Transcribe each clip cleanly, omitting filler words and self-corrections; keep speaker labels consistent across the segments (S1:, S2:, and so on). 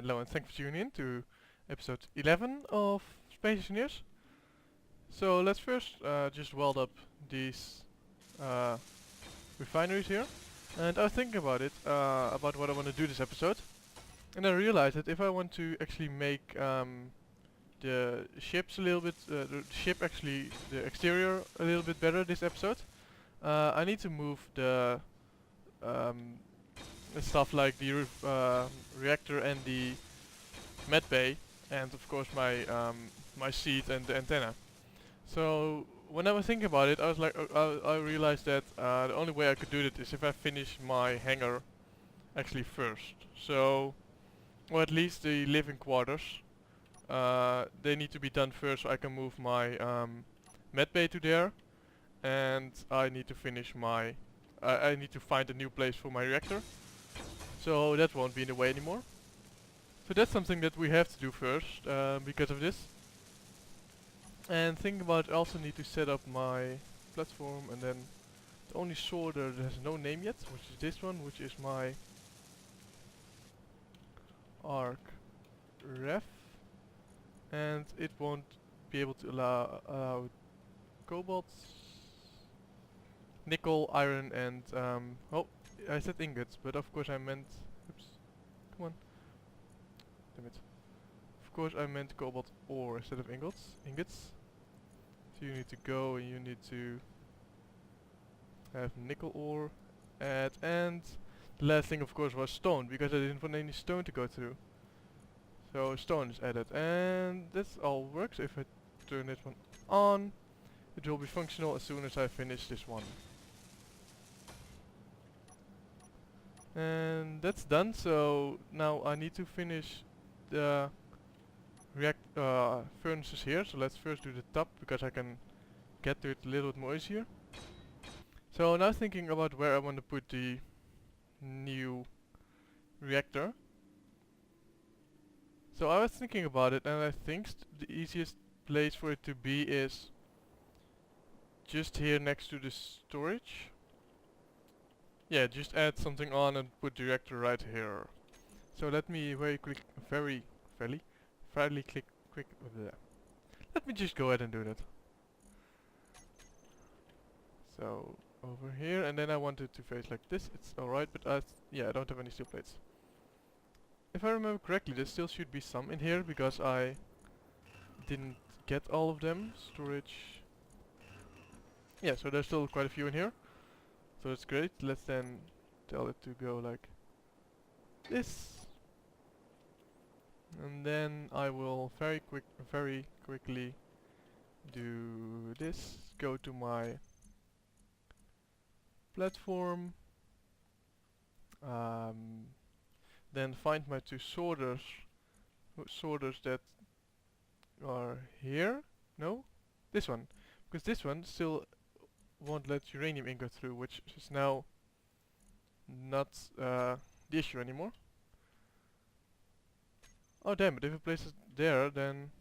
S1: Hello and thanks for tuning in to episode 11 of Space Engineers. So let's first just weld up these uh, refineries here. And I was thinking about it, about what I want to do this episode. And I realized that if I want to actually make the ships a little bit, the exterior a little bit better this episode, I need to move um, the stuff like the reactor and the med bay, and of course my seat and the antenna. So when I was thinking about it, I was like, I realized that the only way I could do it is if I finish my hangar actually first. So, or at least the living quarters, they need to be done first so I can move my med bay to there, and I need to finish my, I need to find a new place for my reactor. So that won't be in the way anymore. So that's something that we have to do first, because of this. And think about, I also need to set up my platform, and then the only sorter that has no name yet, which is this one, which is my arc ref, and it won't be able to allow cobalt, nickel, iron, and oh, I said ingots, but of course I meant, oops, come on, damn it. Of course I meant cobalt ore instead of ingots. So you need to go and you need to have nickel ore add, and the last thing of course was stone, because I didn't want any stone to go through. So stone is added, and this all works. If I turn this one on, it will be functional as soon as I finish this one. And that's done, so now I need to finish the furnaces here. So let's first do the top, because I can get to it a little bit more easier. So now thinking about where I want to put the new reactor. So I was thinking about it, and I think the easiest place for it to be is just here next to the storage. Yeah, just add something on and put the reactor right here. So let me fairly quick. Let me just go ahead and do that. So over here, and then I want it to face like this. It's alright, but yeah, I don't have any steel plates. If I remember correctly, there still should be some in here, because I didn't get all of them. Storage. Yeah, so there's still quite a few in here. So that's great. Let's then tell it to go like this. And then I will very quickly do this. Go to my platform. Then find my two sorters that are here. No, this one, because this one still won't let uranium ingot through, which is now not the issue anymore. Oh damn it! If I place it there, then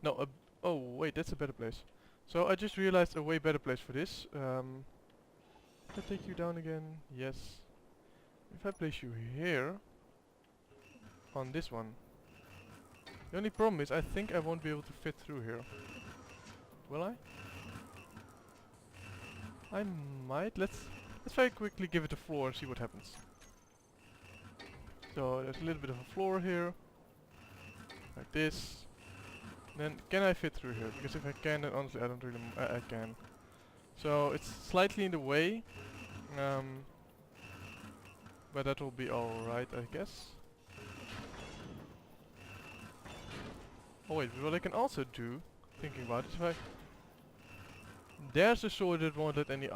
S1: no. Oh wait, that's a better place. So I just realized a way better place for this. Can I take you down again? Yes. If I place you here, on this one. The only problem is I think I won't be able to fit through here. Will I? I might. Let's very quickly give it a floor and see what happens. So there's a little bit of a floor here, like this. Then can I fit through here? Because if I can, then honestly I don't really. I can. So it's slightly in the way, but that will be alright, I guess. Oh wait, what I can also do, thinking about it, if I... There's a sword that won't let any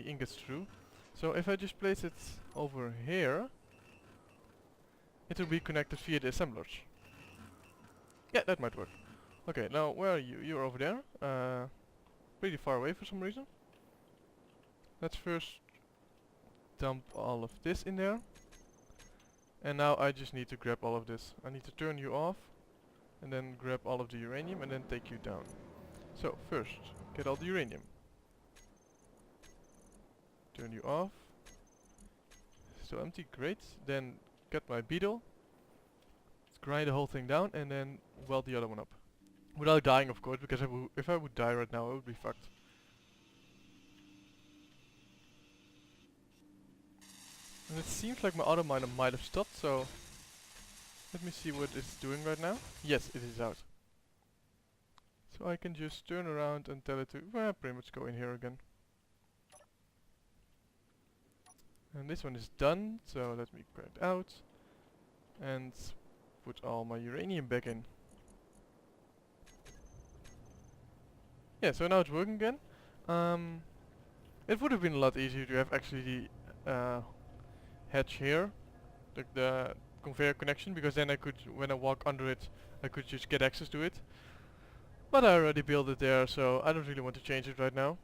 S1: ingots through. So if I just place it over here, it will be connected via the assemblers. Yeah, that might work. Okay, now where are you? You're over there. Pretty far away for some reason. Let's first dump all of this in there. And now I just need to grab all of this. I need to turn you off, and then grab all of the uranium, and then take you down. So first, get all the uranium. Turn you off. Still empty, great. Then get my beetle, let's grind the whole thing down, and then weld the other one up. Without dying, of course, because if I would die right now, I would be fucked. And it seems like my auto miner might have stopped, so let me see what it's doing right now. Yes, it is out. So I can just turn around and tell it to pretty much go in here again. And this one is done, so let me grind out and put all my uranium back in. Yeah, so now it's working again. It would have been a lot easier to have actually the hatch here, the conveyor connection, because then I could, when I walk under it, I could just get access to it. But I already built it there, so I don't really want to change it right now.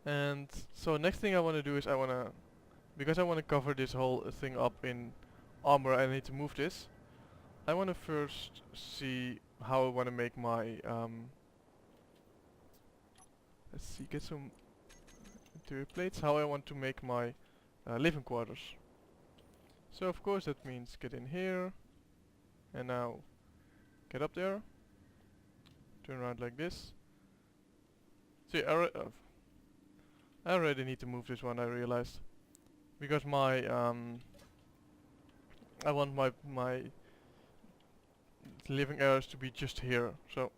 S1: And so next thing I want to do is because I want to cover this whole thing up in armor, I need to move this. I want to first see how I want to make my, let's see, get some interior plates, how I want to make my living quarters. So of course that means get in here, and now get up there, turn around like this. See, I already need to move this one, I realized. Because my, I want my living areas to be just here, so...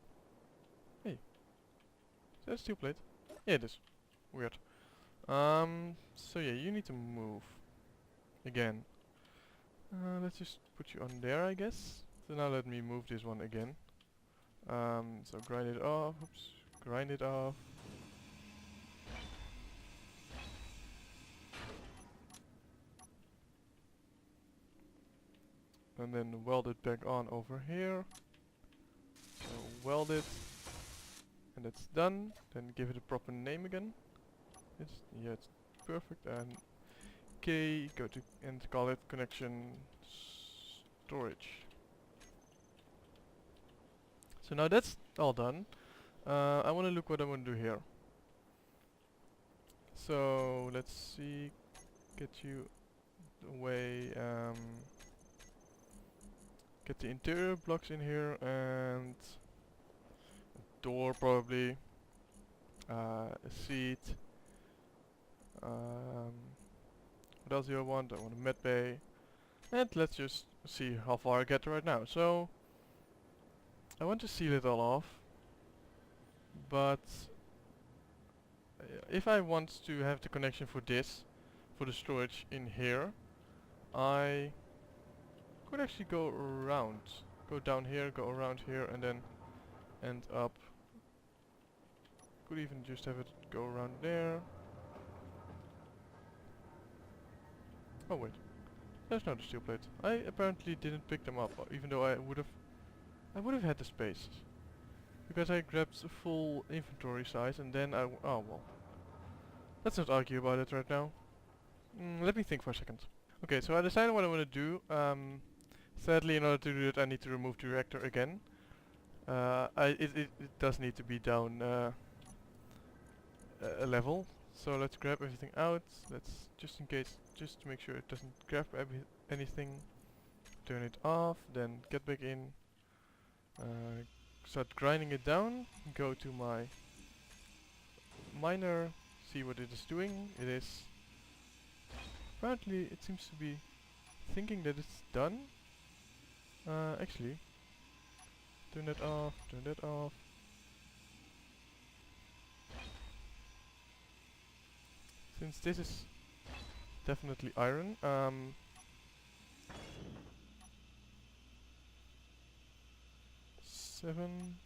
S1: Hey. Is that a steel plate? Yeah, it is. Weird. So yeah, you need to move. Again. Let's just put you on there, I guess. So now let me move this one again. So grind it off, oops, grind it off. And then weld it back on over here. So weld it. And it's done. Then give it a proper name again. Yeah, it's perfect. And okay, go to and call it connection storage. So now that's all done. I want to look what I want to do here. So let's see, get you away. Get the interior blocks in here and a door probably, a seat. What else do I want? I want a med bay, and let's just see how far I get right now. So I want to seal it all off, but if I want to have the connection for this, for the storage in here, I could actually go around. Go down here, go around here, and then end up. Could even just have it go around there. Oh wait, there's not a steel plate. I apparently didn't pick them up, even though I would have had the space. Because I grabbed a full inventory size and then oh well. Let's not argue about it right now. Let me think for a second. Okay, so I decided what I want to do. Sadly, in order to do that, I need to remove the reactor again. It does need to be down a level. So let's grab everything out. Let's just in case, just to make sure it doesn't grab anything. Turn it off, then get back in. Start grinding it down. Go to my miner. See what it is doing. It is apparently it seems to be thinking that it's done. Actually, turn that off, turn that off. Since this is definitely iron, 7,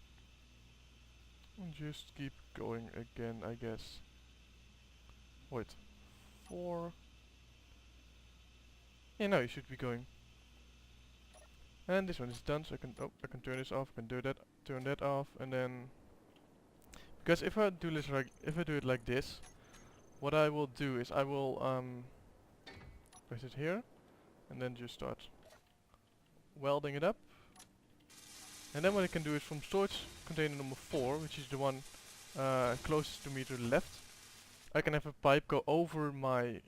S1: and just keep going again, I guess. Wait, 4. Yeah, now you should be going. And this one is done, so I can turn this off, I can do that, turn that off, and then because if I do it like this, what I will do is I will place it here, and then just start welding it up. And then what I can do is from storage container number 4, which is the one closest to me to the left, I can have a pipe go over my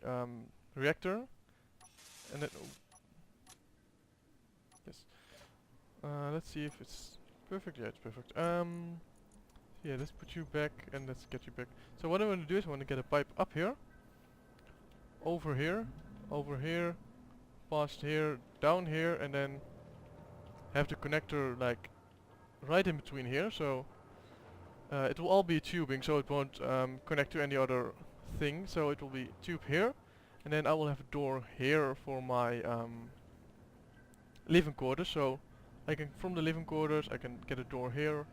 S1: reactor, and then yes. Let's see if it's perfect. Yeah, it's perfect. Yeah, let's put you back and let's get you back. So what I want to do is I want to get a pipe up here, over here, past here, down here, and then have the connector like right in between here. So it will all be tubing, so it won't connect to any other thing. So it will be tube here, and then I will have a door here for my living quarters. So I can, from the living quarters, I can get a door here.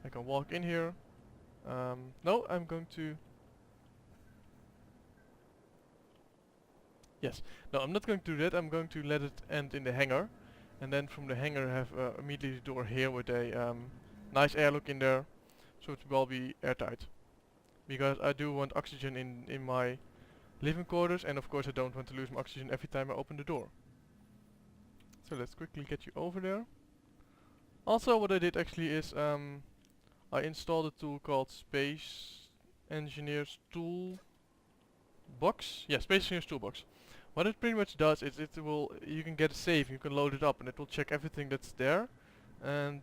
S1: I can walk in here. No, I'm going to... Yes. No, I'm not going to do that. I'm going to let it end in the hangar. And then from the hangar have immediately the door here with a nice airlock in there. So it will be airtight. Because I do want oxygen in my living quarters. And of course I don't want to lose my oxygen every time I open the door. So let's quickly get you over there. Also what I did actually is I installed a tool called Space Engineer's Toolbox. Yeah, Space Engineer's Toolbox. What it pretty much does is you can get a save, you can load it up and it will check everything that's there. And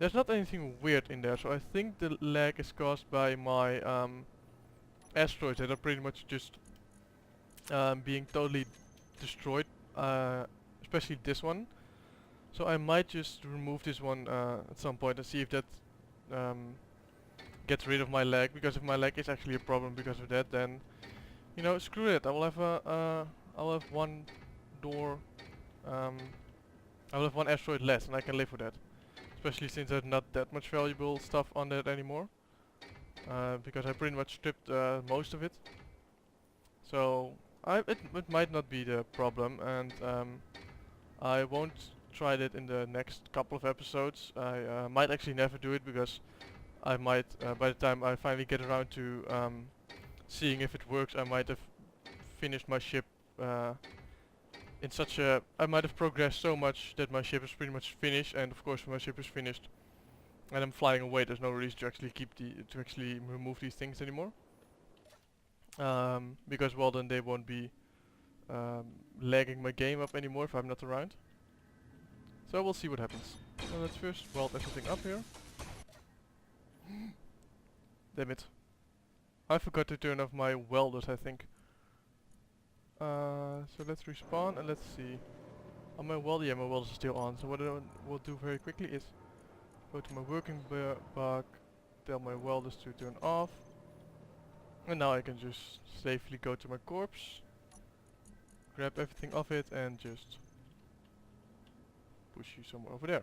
S1: there's not anything weird in there, so I think the lag is caused by my asteroids that are pretty much just being totally destroyed, especially this one. So I might just remove this one at some point and see if that gets rid of my lag, because if my lag is actually a problem because of that, then you know, screw it. I will have I'll have one door, I will have one asteroid less, and I can live with that. Especially since there's not that much valuable stuff on that anymore, because I pretty much stripped most of it. So it might not be the problem, and I won't try that in the next couple of episodes. I might actually never do it, because I might, by the time I finally get around to seeing if it works, I might have finished my ship in such a... I might have progressed so much that my ship is pretty much finished, and of course when my ship is finished and I'm flying away, there's no reason to actually remove these things anymore. Because well, then they won't be lagging my game up anymore if I'm not around. So we'll see what happens. Well, let's first weld everything up here. Damn it. I forgot to turn off my welders, I think. So let's respawn and let's see. Oh, my welder, yeah, my welders are still on. So what I will do very quickly is go to my working bug, tell my welders to turn off. And now I can just safely go to my corpse, grab everything off it and just push you somewhere over there.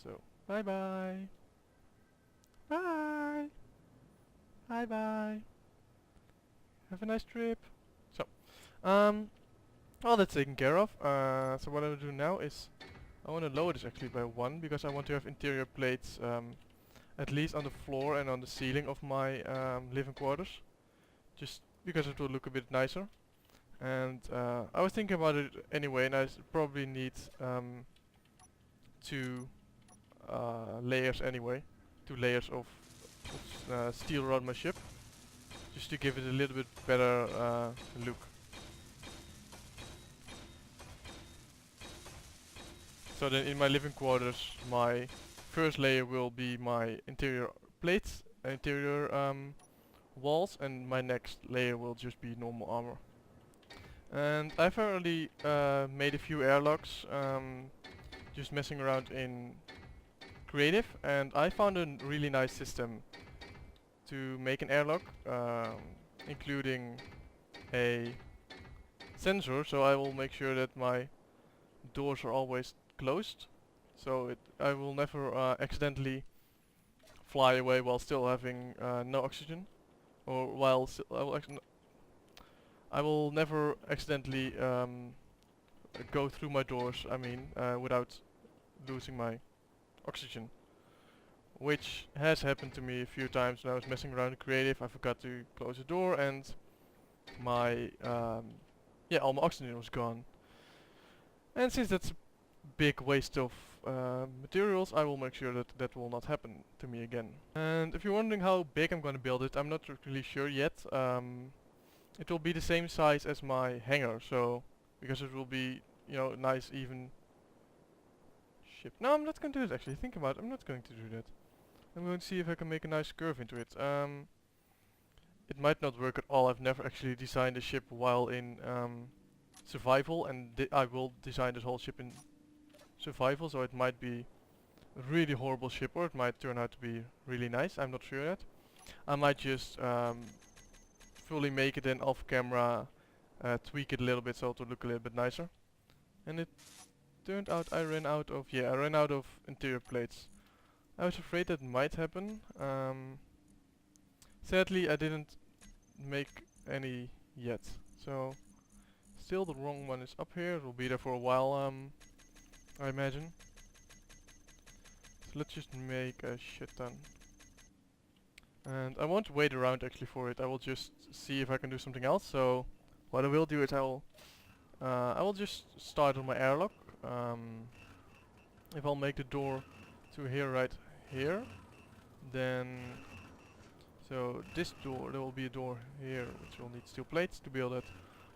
S1: So, bye bye. Bye. Bye bye. Have a nice trip. So, well, that's taken care of. So what I will do now is I want to lower this actually by 1, because I want to have interior plates at least on the floor and on the ceiling of my living quarters, just because it will look a bit nicer. And I was thinking about it anyway, and I probably need 2 layers anyway, 2 layers of steel around my ship, just to give it a little bit better look. So then in my living quarters, my first layer will be my interior plates, interior walls, and my next layer will just be normal armor. And I've already made a few airlocks, just messing around in creative, and I found a really nice system to make an airlock, including a sensor, so I will make sure that my doors are always closed, so I will never accidentally fly away while still having no oxygen, or while I will never accidentally go through my doors, I mean, without losing my oxygen. Which has happened to me a few times when I was messing around in creative. I forgot to close the door and my, yeah, all my oxygen was gone. And since that's a big waste of materials, I will make sure that that will not happen to me again. And if you're wondering how big I'm gonna build it, I'm not really sure yet. It will be the same size as my hangar, so because it will be, you know, nice even ship. No, I'm not going to do it actually. Think about it. I'm not going to do that. I'm going to see if I can make a nice curve into it. It might not work at all. I've never actually designed a ship while in survival, and I will design this whole ship in survival, so it might be a really horrible ship, or it might turn out to be really nice. I'm not sure yet. I might just fully make it, then off camera tweak it a little bit so it will look a little bit nicer. And it turned out I ran out of interior plates. I was afraid that might happen. Sadly I didn't make any yet. So still the wrong one is up here. It will be there for a while, I imagine. So let's just make a shit ton. And I won't wait around actually for it. I will just see if I can do something else. So what I will do is I will just start on my airlock. If I'll make the door to here, right here, then so this door, there will be a door here which will need steel plates to build it,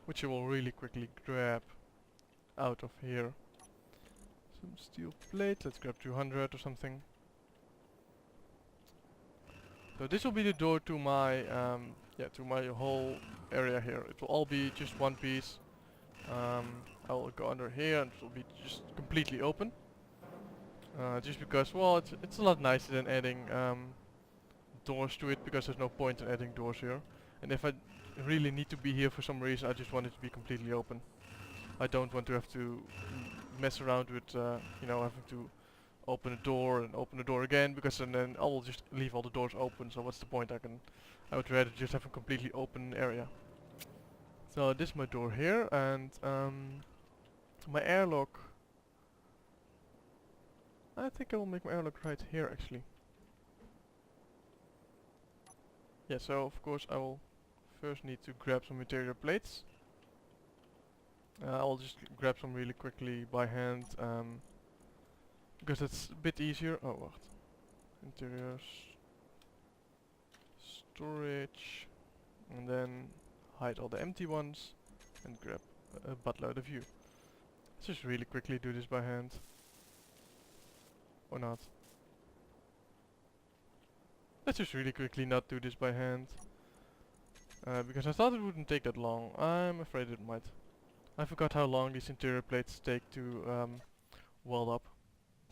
S1: which I will really quickly grab out of here. Some steel plates, let's grab 200 or something. So this will be the door to my to my whole area here. It will all be just one piece. I will go under here and it will be just completely open. Just because, well, it's a lot nicer than adding doors to it, because there's no point in adding doors here. And if I really need to be here for some reason, I just want it to be completely open. I don't want to have to mess around with, you know, having to open a door and open the door again, because then I will just leave all the doors open. So what's the point? I would rather just have a completely open area. So this is my door here, and my airlock. I think I will make my airlock right here actually. Yeah, so of course I will first need to grab some interior plates. I'll just grab some really quickly by hand, because it's a bit easier. Oh, what? Interiors, storage, and then hide all the empty ones and grab a buttload of you. Let's just really quickly do this by hand. Or not. Let's just really quickly not do this by hand. Because I thought it wouldn't take that long. I'm afraid it might. I forgot how long these interior plates take to weld up.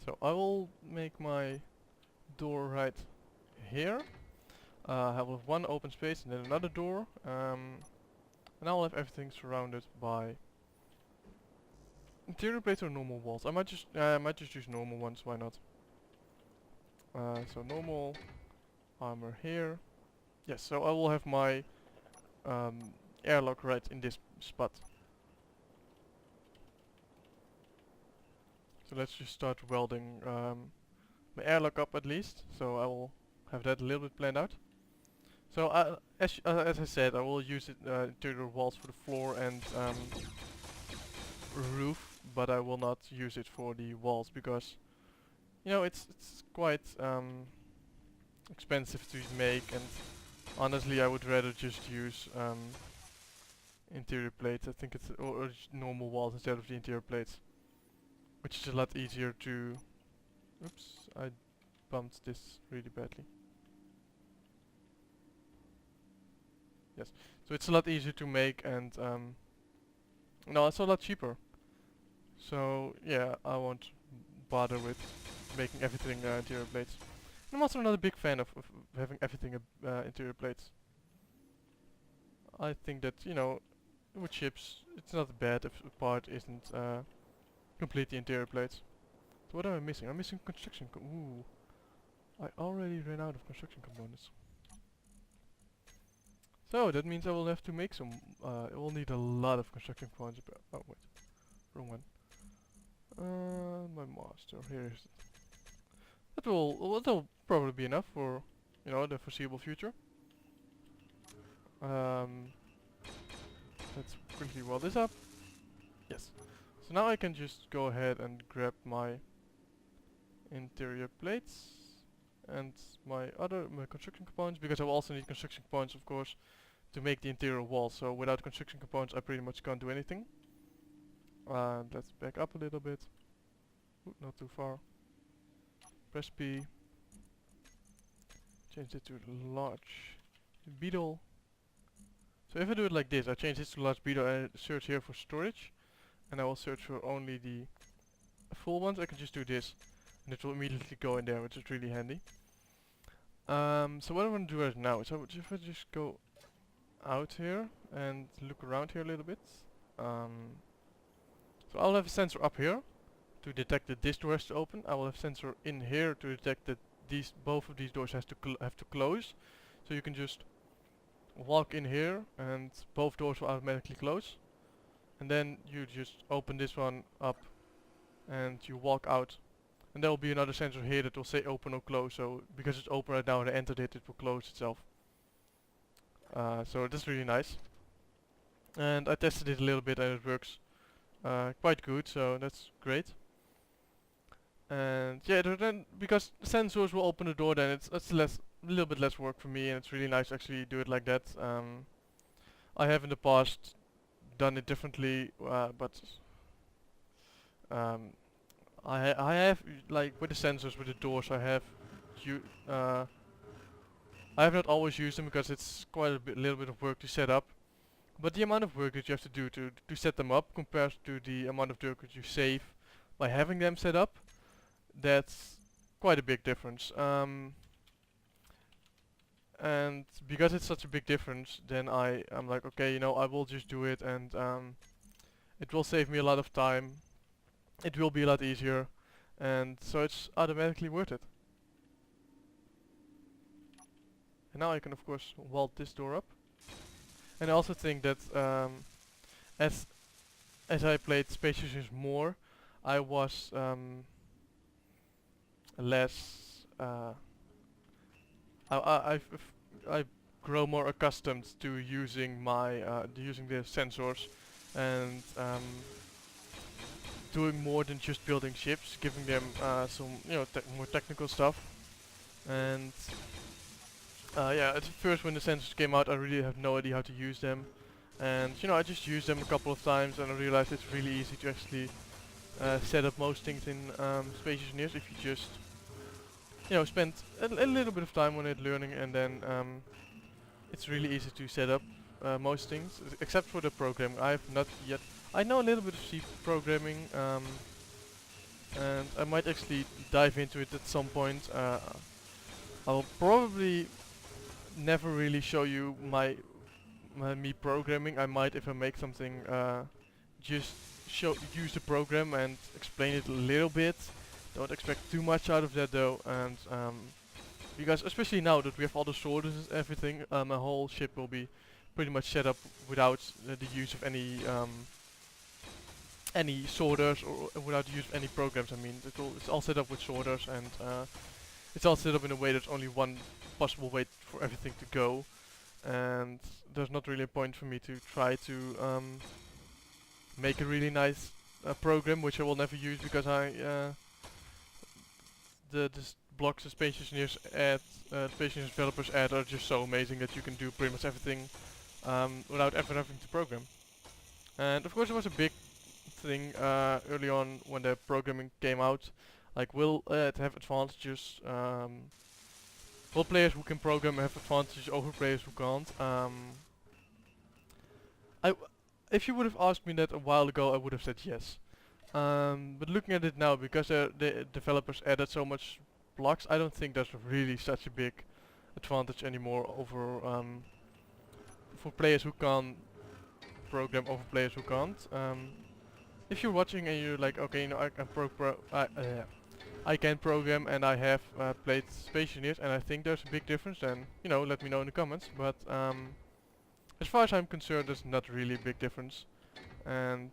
S1: So I will make my door right here. I have one open space and then another door. And I will have everything surrounded by interior plates or normal walls. I might just use normal ones. Why not? So normal armor here. Yes. So I will have my airlock right in this spot. So let's just start welding my airlock up at least. So I will have that a little bit planned out. So as I said, I will use it interior walls for the floor and roof, but I will not use it for the walls because, you know, it's quite expensive to make, and honestly I would rather just use interior plates. I think it's or normal walls instead of the interior plates, which is a lot easier to. Oops, I bumped this really badly. Yes, so it's a lot easier to make, and no, it's a lot cheaper. So yeah, I won't bother with making everything interior plates. I'm also not a big fan of having everything interior plates. I think that, you know, with ships, it's not bad if a part isn't completely interior plates. So what am I missing? I'm missing construction. Ooh, I already ran out of construction components. So that means I will have to make some. I will need a lot of construction components. Oh wait, wrong one. My master. Here is it. That'll probably be enough for, you know, the foreseeable future. Let's quickly weld this up. Yes. So now I can just go ahead and grab my interior plates and my construction components, because I will also need construction components, of course, to make the interior wall. So without construction components I pretty much can't do anything. Let's back up a little bit. Ooh, not too far. Press P. Change it to large beetle. So if I do it like this, I change this to large beetle and I search here for storage, and I will search for only the full ones. I can just do this and it will immediately go in there, which is really handy. So what I want to do right now is if I just go out here and look around here a little bit. So I'll have a sensor up here to detect that this door has to open. I will have a sensor in here to detect that both of these doors have to close. So you can just walk in here and both doors will automatically close. And then you just open this one up and you walk out. And there will be another sensor here that will say open or close. So because it's open right now and I entered it, it will close itself. So that's really nice. And I tested it a little bit and it works quite good, so that's great. And yeah, then because the sensors will open the door, then it's a little bit less work for me, and it's really nice to actually do it like that. I have in the past done it differently, but I have like with the sensors with the doors I have not always used them because it's quite a little bit of work to set up. But the amount of work that you have to do to set them up compared to the amount of work that you save by having them set up, that's quite a big difference. And because it's such a big difference, then I'm like, okay, you know, I will just do it, and it will save me a lot of time. It will be a lot easier, and so it's automatically worth it. And now I can of course weld this door up. And I also think that as I played Space Oceans more, I was less I grow more accustomed to using using the sensors and doing more than just building ships, giving them some more technical stuff. And yeah, at first when the sensors came out, I really had no idea how to use them, and I just used them a couple of times, and I realized it's really easy to actually set up most things in Space Engineers if you just spend a little bit of time on it learning, and then it's really easy to set up most things, except for the programming. I have not yet. I know a little bit of C programming, and I might actually dive into it at some point. I'll probably never really show you me programming. I might, if I make something, just use the program and explain it a little bit. Don't expect too much out of that though, and because especially now that we have all the sorters and everything, my whole ship will be pretty much set up without the use of any sorters, or without the use of any programs. I mean, it's all set up with sorters, and it's all set up in a way there's only one possible way for everything to go, and there's not really a point for me to try to make a really nice program, which I will never use because the blocks the Space Engineers add, Space Engineers developers add, are just so amazing that you can do pretty much everything without ever having to program. And of course, there was a big thing early on when the programming came out. Like, will it have advantages? Will players who can program have advantages over players who can't? If you would have asked me that a while ago, I would have said yes. But looking at it now, because the developers added so much blocks, I don't think there's really such a big advantage anymore over for players who can program over players who can't. If you're watching and you're like, okay, I can I can program and I have played Space Engineers and I think there's a big difference, then let me know in the comments. But as far as I'm concerned, there's not really a big difference, and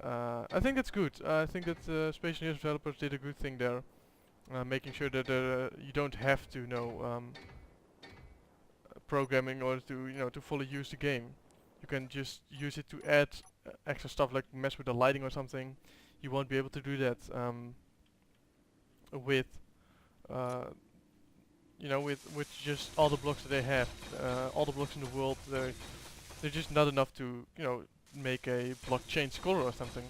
S1: I think that's good. I think that Space Engineers developers did a good thing there, making sure that you don't have to know programming in order to to fully use the game. You can just use it to add extra stuff, like mess with the lighting or something. You won't be able to do that. with uh, with just all the blocks that they have, all the blocks in the world. They're just not enough to make a block change color or something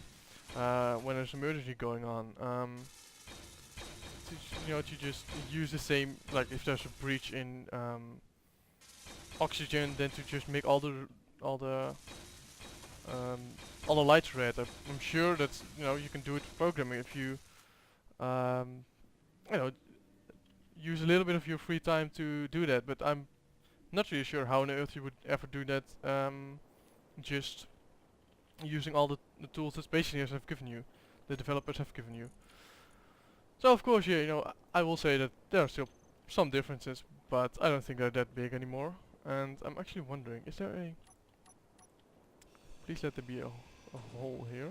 S1: when there's an emergency going on. To just use the same, like if there's a breach in oxygen, then to just make all the um, all the lights red. I'm sure that's you can do it with programming if you um, you know use a little bit of your free time to do that. But I'm not really sure how on earth you would ever do that. Just using all the tools that Space Engineers have given you, the developers have given you. So of course, yeah, I will say that there are still some differences, but I don't think they're that big anymore. And I'm actually wondering, is there a... Please let there be a hole here.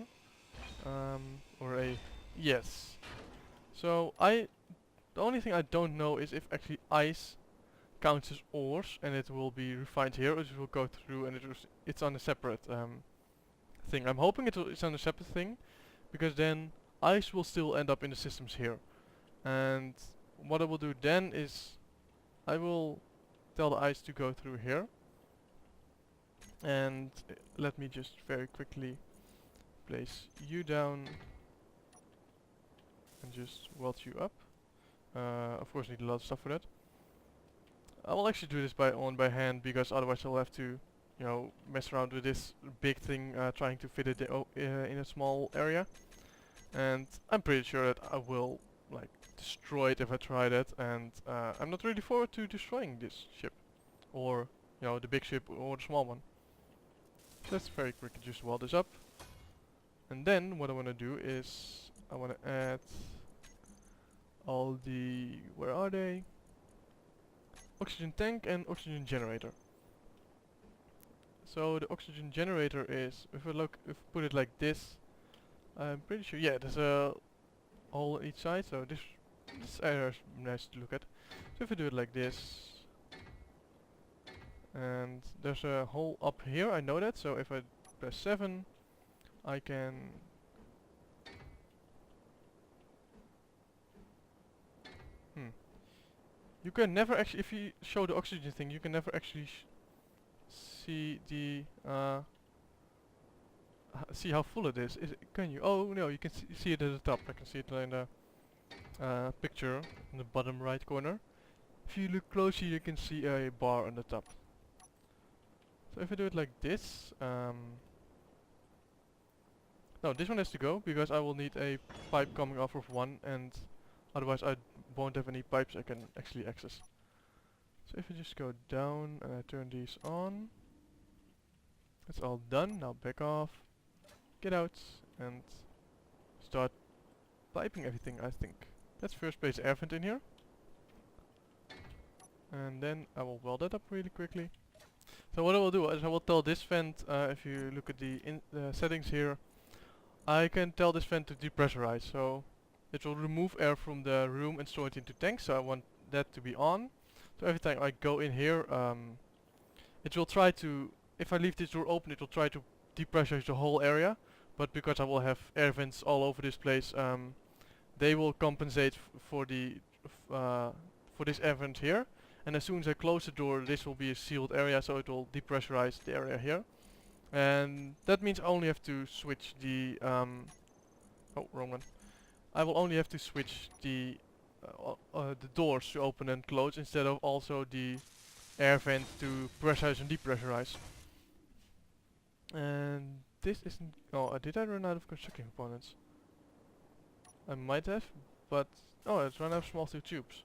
S1: Or a... Yes. So the only thing I don't know is if actually ice counts as ores and it will be refined here, or it will go through and it's on a separate thing. I'm hoping it's on a separate thing, because then ice will still end up in the systems here. And what I will do then is I will tell the ice to go through here. And let me just very quickly place you down and just weld you up. Of course need a lot of stuff for that. I will actually do this by hand, because otherwise I'll have to mess around with this big thing trying to fit it in a small area. And I'm pretty sure that I will like destroy it if I try that, and I'm not really forward to destroying this ship, or the big ship or the small one. Let's very quickly just weld this up, and then what I want to do is I want to add all the, where are they? Oxygen tank and oxygen generator. So the oxygen generator is, if we put it like this, I'm pretty sure, yeah, there's a hole on each side, so this area is nice to look at. So if we do it like this, and there's a hole up here, I know that, so if I press 7, I can... You can never actually, if you show the oxygen thing, you can never actually see the... see how full it is. Can you? Oh no, you can see it at the top. I can see it in the picture in the bottom right corner. If you look closely, you can see a bar on the top. So if I do it like this, no, this one has to go, because I will need a pipe coming off of one, and otherwise I won't have any pipes I can actually access. So if I just go down and I turn these on, it's all done. Now back off, get out, and start piping everything, I think. Let's first place air vent in here. And then I will weld that up really quickly. So what I will do is I will tell this vent, if you look at the settings here, I can tell this vent to depressurize. So it will remove air from the room and store it into tanks, so I want that to be on. So every time I go in here, it will try to, if I leave this door open, it will try to depressurize the whole area. But because I will have air vents all over this place, they will compensate for this air vent here. And as soon as I close the door, this will be a sealed area, so it will depressurize the area here. And that means I only have to switch the oh, wrong one. I will only have to switch the doors to open and close, instead of also the air vent to pressurize and depressurize. And this isn't... Oh, did I run out of construction components? I might have, but... Oh, it's run out of small steel tubes.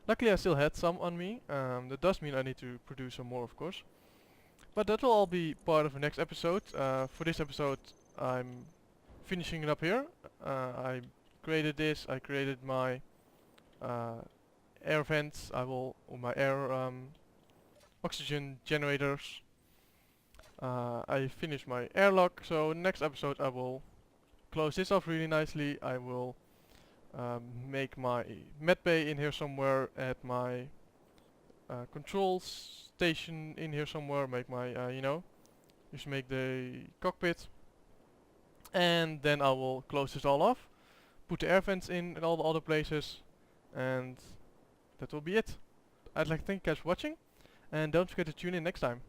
S1: Luckily I still had some on me. That does mean I need to produce some more, of course. But that will all be part of the next episode. For this episode I'm finishing it up here. I created this, I created my air vents, or my air oxygen generators. I finished my airlock, so next episode I will close this off really nicely. I will make my med bay in here somewhere, add my control station in here somewhere, make my, make the cockpit, and then I will close this all off. put the air vents in all the other places, and that will be it. I'd like to thank you guys for watching, and don't forget to tune in next time.